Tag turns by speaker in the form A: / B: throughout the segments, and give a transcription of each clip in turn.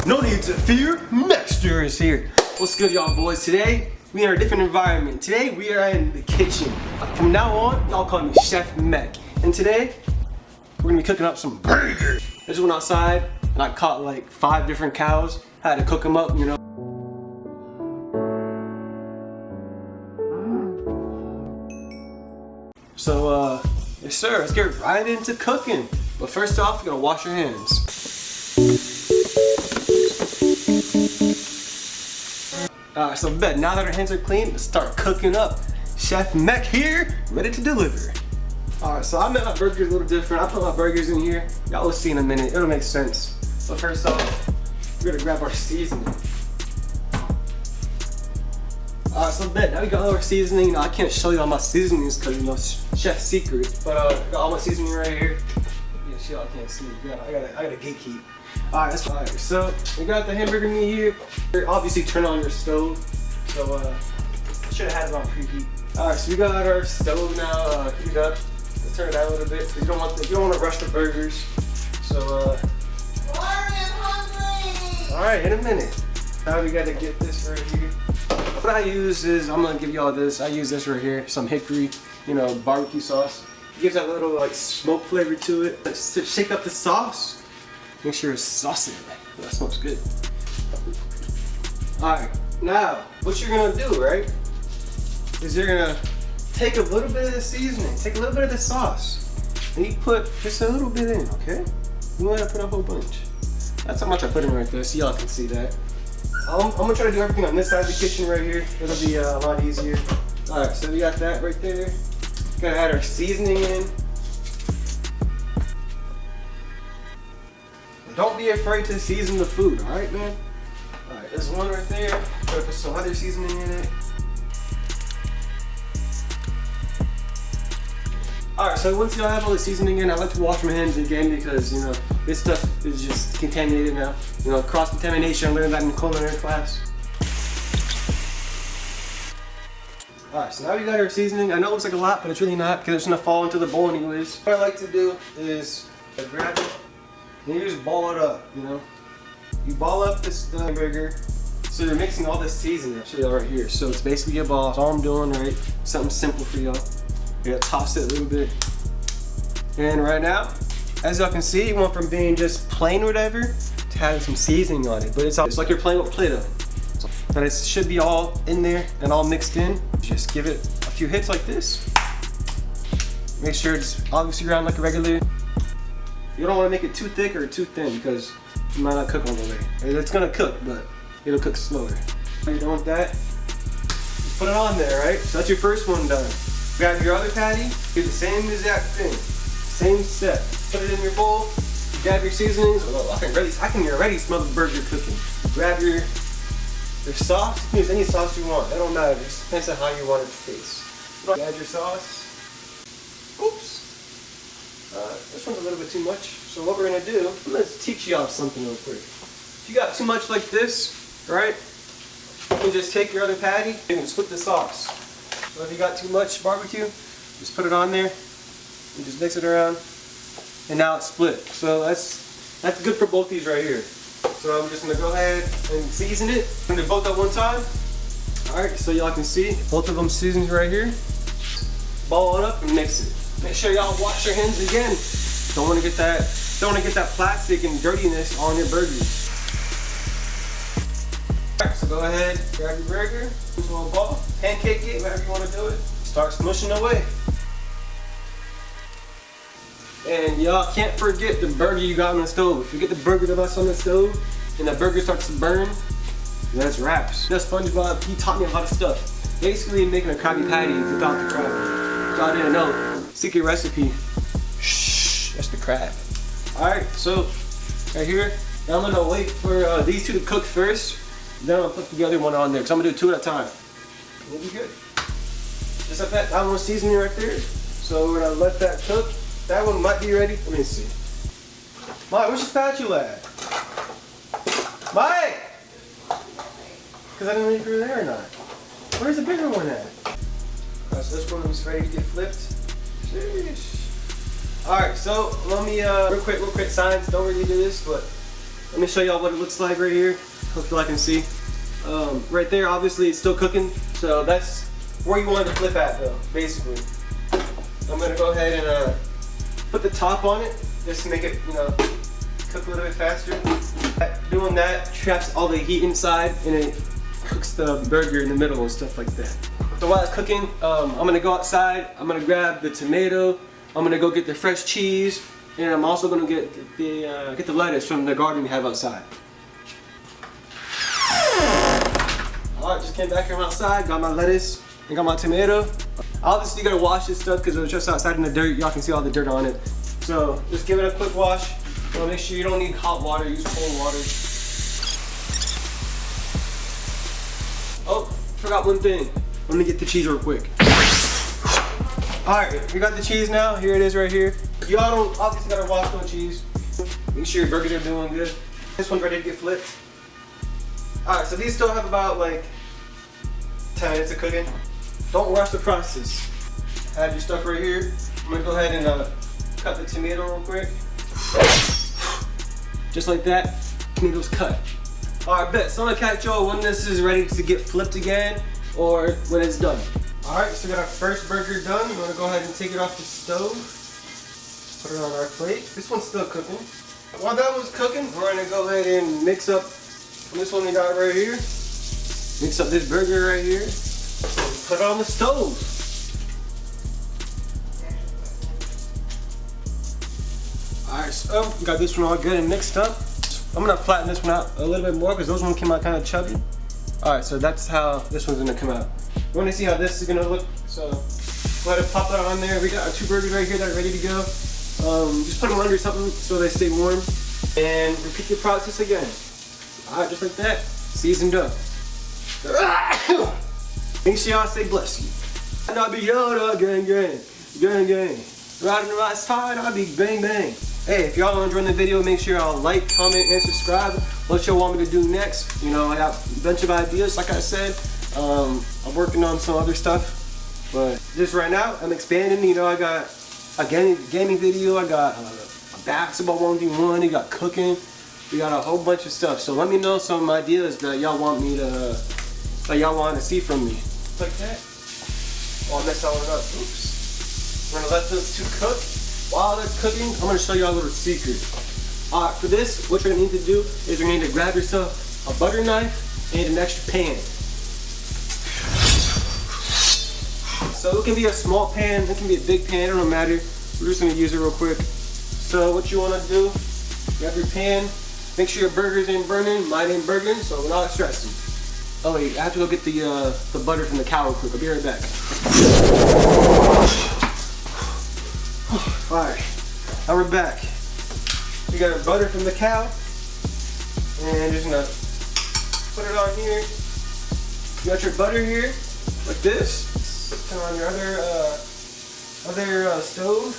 A: No need to fear, Mehkster is here. What's good, y'all boys? Today, we are in a different environment. Today, we are in the kitchen. From now on, y'all call me Chef Mech. And today, we're gonna be cooking up some burgers. I just went outside and I caught like 5 different cows. I had to cook them up, you know. So, yes sir, let's get right into cooking. But first off, you're gonna wash your hands. Alright, so bet now that our hands are clean, let's start cooking up. Chef Mech here, ready to deliver. Alright, so I made my burgers a little different. I put my burgers in here. Y'all will see in a minute, it'll make sense. But first off, we're gonna grab our seasoning. Alright, so bet now we got all our seasoning. Now, I can't show you all my seasonings because, you know, chef's secret. But I got all my seasoning right here. Yeah, y'all can't see. I gotta gatekeep. Alright, so we got the hamburger meat here. Obviously turn on your stove. So I should have had it on preheat. Alright, so we got our stove now heated up. Let's turn it down a little bit because you don't want to rush the burgers. So alright, in a minute. Now we gotta get this right here. What I use is, I'm gonna give y'all this. I use this right here, some hickory, you know, barbecue sauce. It gives that little like smoke flavor to it. Let's shake up the sauce. Make sure it's saucy. That smells good. Alright, now what you're gonna do, right, is you're gonna take a little bit of the seasoning, take a little bit of the sauce, and you put just a little bit in, okay? You want to put a whole bunch. That's how much I put in right there, so y'all can see that. I'm gonna try to do everything on this side of the kitchen right here. It'll be a lot easier. Alright, so we got that right there. Gonna add our seasoning in. Don't be afraid to season the food, alright, man? Alright, there's one right there. Gonna put some other seasoning in it. Alright, so once y'all have all the seasoning in, I like to wash my hands again because, you know, this stuff is just contaminated now. You know, cross-contamination, I learned that in culinary class. Alright, so now we got our seasoning. I know it looks like a lot, but it's really not because it's gonna fall into the bowl anyways. What I like to do is grab it and you just ball it up, you know. You ball up this hamburger. So you're mixing all this seasoning, I'll show you right here. So it's basically a ball, that's all I'm doing, right? Something simple for y'all. You're gonna toss it a little bit. And right now, as y'all can see, it went from being just plain or whatever to having some seasoning on it. But it's like you're playing with Play-Doh. But it should be all in there and all mixed in. Just give it a few hits like this. Make sure it's obviously ground like a regular. You don't want to make it too thick or too thin because it might not cook all the way. It's gonna cook, but it'll cook slower. You're done with that. Just put it on there, right? So that's your first one done. Grab your other patty, do the same exact thing. Same step. Put it in your bowl, grab your seasonings. Oh, I can already smell the burger cooking. Grab your sauce. You can use any sauce you want. That don't matter. It just depends on how you want it to taste. Add your sauce. Oops. This one's a little bit too much. So what we're gonna do, let's teach y'all something real quick. If you got too much like this, right? You can just take your other patty and split the sauce. So if you got too much barbecue, just put it on there and just mix it around. And now it's split. So that's good for both these right here. So I'm just gonna go ahead and season it. I'm gonna do both at one time. Alright, so y'all can see both of them seasoned right here. Ball it up and mix it. Make sure y'all wash your hands again. Don't wanna get that plastic and dirtiness on your burgers. Alright, so go ahead, grab your burger into a ball, pancake it, whatever you wanna do it. Start smushing away. And y'all can't forget the burger you got on the stove. If you get the burger that's on the stove and the burger starts to burn, that's wraps. That's SpongeBob, he taught me a lot of stuff. Basically making a Krabby Patty without the crab. Y'all didn't know. Secret recipe. Shh, that's the crab. Alright, so right here, now I'm gonna wait for these two to cook first. Then I'll put the other one on there because I'm gonna do 2 at a time. We'll be good. Just like that, I'm gonna season it right there. So we're gonna let that cook. That one might be ready. Let me see. Mike, where's your spatula at? Mike! Because I didn't know if you were there or not. Where's the bigger one at? Alright, so this one is ready to get flipped. Sheesh. Alright, so let me, real quick, science, don't really do this, but Let me show y'all what it looks like right here. Hopefully I can see. Right there, obviously it's still cooking. So that's where you want it to flip at though, basically. I'm gonna go ahead and put the top on it just to make it, you know, cook a little bit faster. Doing that traps all the heat inside and it cooks the burger in the middle and stuff like that. So while it's cooking, I'm gonna go outside. I'm gonna grab the tomato. I'm gonna go get the fresh cheese, and I'm also gonna get the lettuce from the garden we have outside. All right, just came back from outside, got my lettuce and got my tomato. Obviously, you gotta wash this stuff because it was just outside in the dirt. Y'all can see all the dirt on it. So just give it a quick wash. Make sure you don't need hot water. Use cold water. Oh, forgot one thing. Let me get the cheese real quick. Alright, we got the cheese now. Here it is right here. Y'all don't obviously gotta wash no cheese. Make sure your burgers are doing good. This one's ready to get flipped. Alright, so these still have about like 10 minutes of cooking. Don't rush the process. Add your stuff right here. I'm gonna go ahead and cut the tomato real quick. Just like that, tomatoes cut. Alright, bet. So I'm gonna catch y'all when this is ready to get flipped again or when it's done. Alright, so we got our first burger done. We're gonna go ahead and take it off the stove. Put it on our plate. This one's still cooking. While that was cooking, we're gonna go ahead and mix up this one we got right here. Mix up this burger right here. Put it on the stove. Alright, so we got this one all good and mixed up. I'm gonna flatten this one out a little bit more because those ones came out kind of chubby. Alright, so that's how this one's gonna come out. We want to see how this is gonna look, so go ahead and pop that on there. We got our two burgers right here that are ready to go. Just put them under something so they stay warm. And repeat the process again. Alright, just like that. Seasoned up. Make sure y'all say bless you. And I'll be Yoda, gang gang. Gang gang. Riding the right side, I'll be bang bang. Hey, if y'all are enjoying the video, make sure y'all like, comment, and subscribe. What y'all want me to do next. You know, I got a bunch of ideas, like I said. I'm working on some other stuff. But just right now, I'm expanding. You know, I got a gaming video. I got a basketball 1v1. You got cooking. We got a whole bunch of stuff. So let me know some ideas that y'all want me to, that y'all want to see from me. Like that. Oh, I messed that one up. Oops. We're gonna let those two cook. While that's cooking, I'm gonna show y'all a little secret. Alright, for this, what you're gonna need to do is you're gonna need to grab yourself a butter knife and an extra pan. So it can be a small pan, it can be a big pan, it don't matter. We're just gonna use it real quick. So what you wanna do, grab your pan, make sure your burgers ain't burning, mine ain't burning, so we're not stressing. Oh wait, I have to go get the butter from the cow real quick. I'll be right back. Alright, now we're back. We got our butter from the cow, and just gonna put it on here. You got your butter here, like this. Turn on your other stove,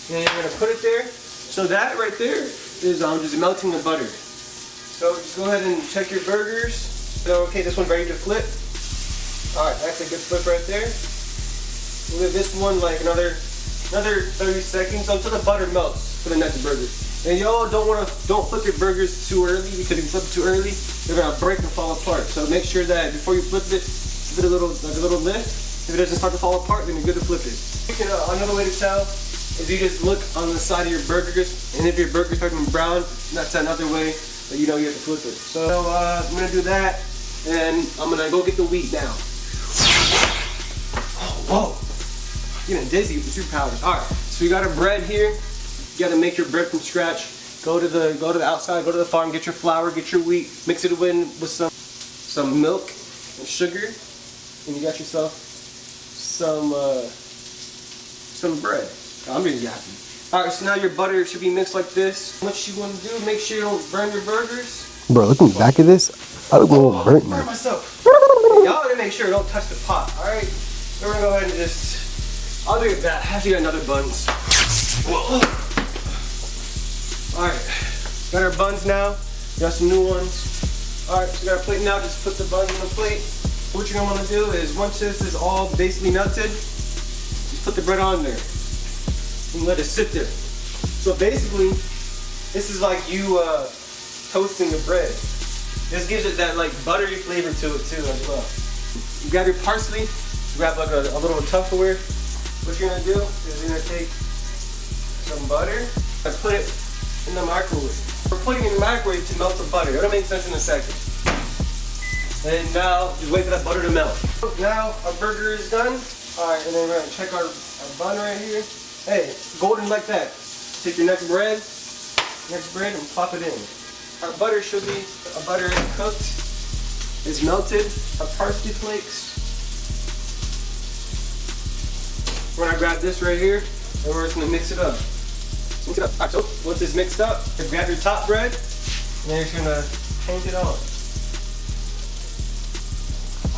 A: and you're gonna put it there. So that right there is just melting the butter. So just go ahead and check your burgers. So okay, this one's ready to flip. Alright, that's a good flip right there. We'll give this one like another 30 seconds until the butter melts for the next burger. And y'all don't flip your burgers too early, because if you flip it too early, they're gonna break and fall apart. So make sure that before you flip it, give it a little lift. If it doesn't start to fall apart, then you're good to flip it. Another way to tell is you just look on the side of your burgers, and if your burger's starting to brown, that's another way that you know you have to flip it. So I'm gonna do that, and I'm gonna go get the wheat now. Oh, whoa. Getting dizzy with the superpowers. Alright, so you got our bread here. You gotta make your bread from scratch. Go to the outside, go to the farm, get your flour, get your wheat, mix it in with some milk and sugar, and you got yourself some bread. I'm really happy. Alright, so now your butter should be mixed like this. What you wanna do, make sure you don't burn your burgers.
B: Bro, looking back at this, I look a little burnt, man.
A: Myself. Y'all gotta make sure don't touch the pot, alright? We're gonna go ahead and just, I'll do that. I have to get another buns. Alright, got our buns now. Got some new ones. Alright, so we got our plate now. Just put the buns on the plate. What you're gonna wanna do is once this is all basically melted, just put the bread on there and let it sit there. So basically, this is like you toasting the bread. This gives it that like buttery flavor to it too as well. You grab your parsley, grab like a little Tupperware. What you're gonna do is you're gonna take some butter and put it in the microwave. We're putting it in the microwave to melt the butter. It'll make sense in a second. And now, just wait for that butter to melt. Now, our burger is done. Alright, and then we're gonna check our bun right here. Hey, golden like that. Take your next bread, and pop it in. Our butter should be, our butter is cooked. It's melted. Our parsley flakes. We're gonna grab this right here, and we're just gonna mix it up. Mix it up. Alright, so once it's mixed up, you grab your top bread, and then you're just gonna paint it on.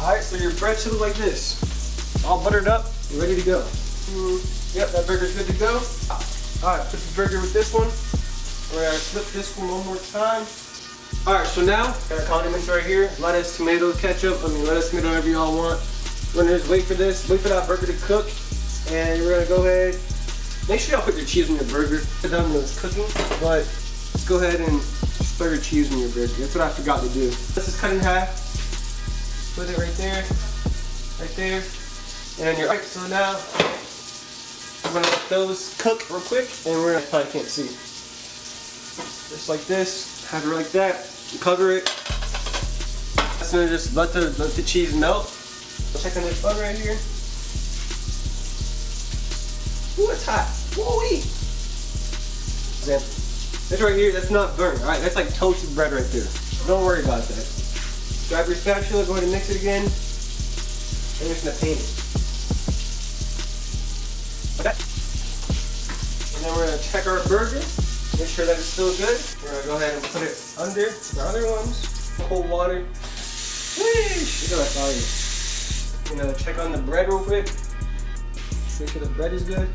A: Alright, so your bread should look like this. All buttered up, ready to go. Yep, that burger's good to go. Alright, put the burger with this one. We're gonna flip this one more time. Alright, so now, got our condiments right here. Lettuce, tomato, ketchup, lettuce, tomato, whatever y'all want. We're gonna just wait for this, wait for that burger to cook. And we're gonna go ahead, make sure y'all put your cheese on your burger. It's done when it's cooking, but just go ahead and spread your cheese on your burger. That's what I forgot to do. Let's just cut in half. Put it right there, and you're right. So now we're gonna let those cook real quick, and we're gonna probably can't see. Just like this, have it like that. Cover it. That's gonna just let the cheese melt. Check on this bun right here. Ooh, it's hot. Woo-wee. Example. This right here, that's not burnt. All right, that's like toasted bread right there. Don't worry about that. Grab your spatula, go ahead and mix it again, and we're just gonna paint it. Okay. And then we're gonna check our burger, make sure that it's still good. We're gonna go ahead and put it under the other ones. Cold water. Sheesh! Look at that volume. You know, check on the bread real quick. Make sure the bread is good.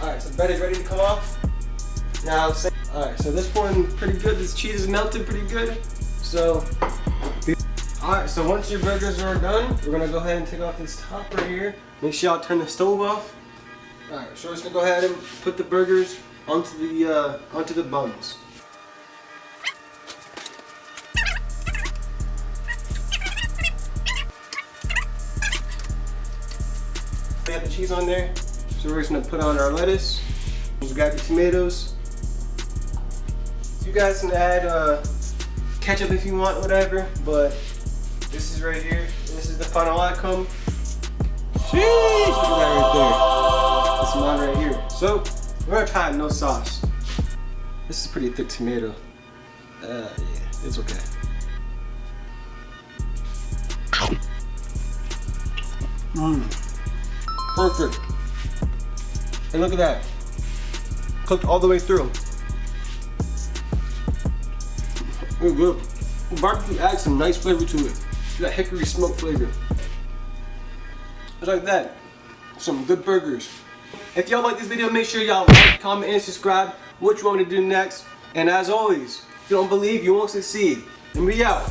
A: Alright, so bread is ready to come off. Now, alright, so this one pretty good. This cheese is melted pretty good. So, alright, so once your burgers are done, we're gonna go ahead and take off this top right here. Make sure y'all turn the stove off. Alright, so we're just gonna go ahead and put the burgers onto the buns. We have the cheese on there, so we're just gonna put on our lettuce. We got the tomatoes. You guys can add ketchup if you want, whatever, but this is right here. This is the final outcome. Sheesh! Look at that right there. This is mine right here. So, we're gonna try it no sauce. This is a pretty thick tomato. Yeah, it's okay. Perfect. And look at that. Cooked all the way through. It's good. Barbecue adds some nice flavor to it. That hickory smoke flavor. Just like that. Some good burgers. If y'all like this video, make sure y'all like, comment, and subscribe. What you want me to do next. And as always, if you don't believe, you won't succeed. And we out.